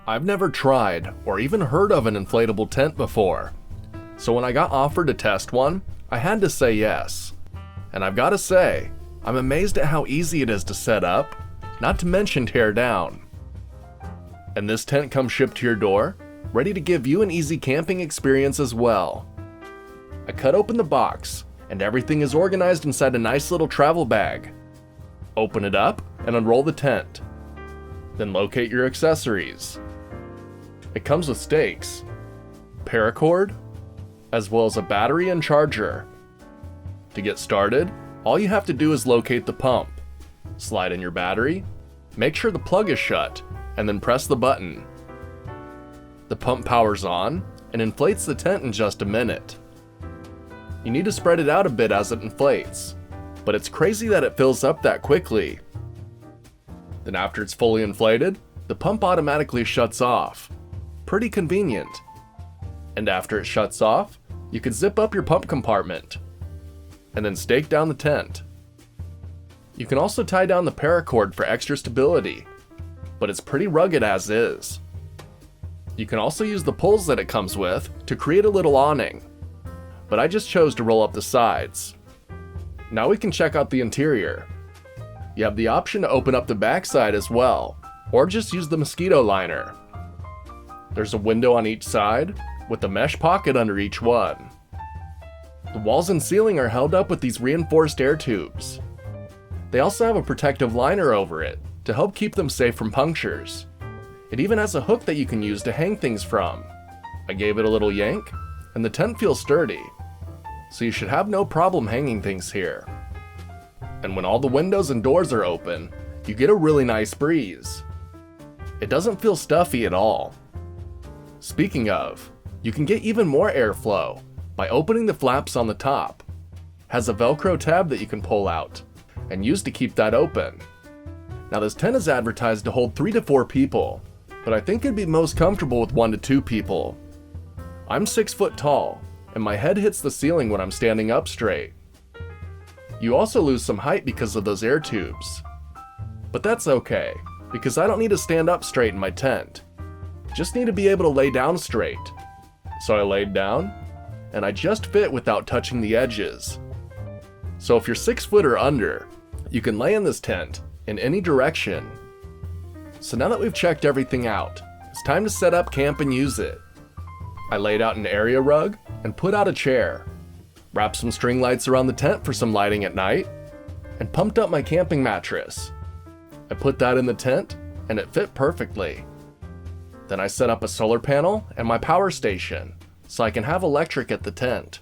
I've never tried or even heard of an inflatable tent before, so when I got offered to test one, I had to say yes. And I've got to say, I'm amazed at how easy it is to set up, not to mention tear down. And this tent comes shipped to your door, ready to give you an easy camping experience as well. I cut open the box, and everything is organized inside a nice little travel bag. Open it up and unroll the tent. Then locate your accessories. It comes with stakes, paracord, as well as a battery and charger. To get started, all you have to do is locate the pump, slide in your battery, make sure the plug is shut, and then press the button. The pump powers on and inflates the tent in just a minute. You need to spread it out a bit as it inflates, but it's crazy that it fills up that quickly. Then after it's fully inflated, the pump automatically shuts off. Pretty convenient. And after it shuts off, you can zip up your pump compartment and then stake down the tent. You can also tie down the paracord for extra stability, but it's pretty rugged as is. You can also use the poles that it comes with to create a little awning, but I just chose to roll up the sides. Now we can check out the interior. You have the option to open up the backside as well, or just use the mosquito liner. There's a window on each side, with a mesh pocket under each one. The walls and ceiling are held up with these reinforced air tubes. They also have a protective liner over it to help keep them safe from punctures. It even has a hook that you can use to hang things from. I gave it a little yank, and the tent feels sturdy, so you should have no problem hanging things here. And when all the windows and doors are open, you get a really nice breeze. It doesn't feel stuffy at all. Speaking of, you can get even more airflow by opening the flaps on the top. Has a Velcro tab that you can pull out and use to keep that open. Now this tent is advertised to hold 3 to 4 people, but I think it'd be most comfortable with 1 to 2 people. I'm 6 foot tall, and my head hits the ceiling when I'm standing up straight. You also lose some height because of those air tubes. But that's okay, because I don't need to stand up straight in my tent. Just need to be able to lay down straight. So I laid down, and I just fit without touching the edges. So if you're 6 foot or under, you can lay in this tent in any direction. So now that we've checked everything out, it's time to set up camp and use it. I laid out an area rug and put out a chair, wrapped some string lights around the tent for some lighting at night, and pumped up my camping mattress. I put that in the tent, and it fit perfectly. Then I set up a solar panel and my power station, so I can have electric at the tent.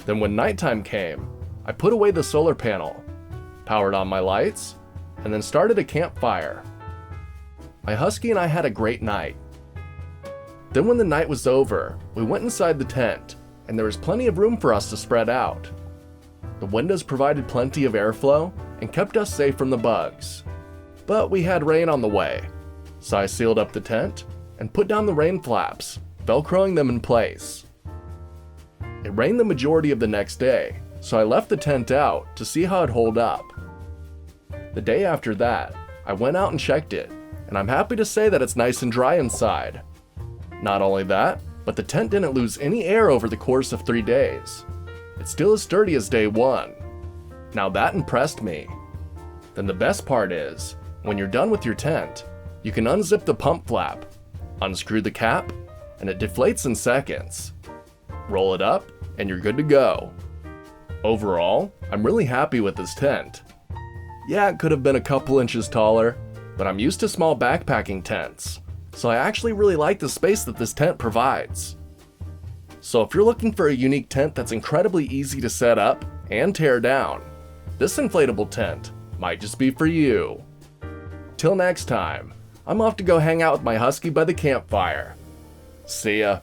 Then when nighttime came, I put away the solar panel, powered on my lights, and then started a campfire. My husky and I had a great night. Then when the night was over, we went inside the tent, and there was plenty of room for us to spread out. The windows provided plenty of airflow and kept us safe from the bugs. But we had rain on the way, so I sealed up the tent and put down the rain flaps, velcroing them in place. It rained the majority of the next day, so I left the tent out to see how it'd hold up. The day after that, I went out and checked it, and I'm happy to say that it's nice and dry inside. Not only that, but the tent didn't lose any air over the course of 3 days. It's still as sturdy as day 1. Now that impressed me. Then the best part is, when you're done with your tent, you can unzip the pump flap, unscrew the cap, and it deflates in seconds. Roll it up, and you're good to go. Overall, I'm really happy with this tent. Yeah, it could have been a couple inches taller, but I'm used to small backpacking tents, so I actually really like the space that this tent provides. So if you're looking for a unique tent that's incredibly easy to set up and tear down, this inflatable tent might just be for you. Till next time, I'm off to go hang out with my husky by the campfire. See ya.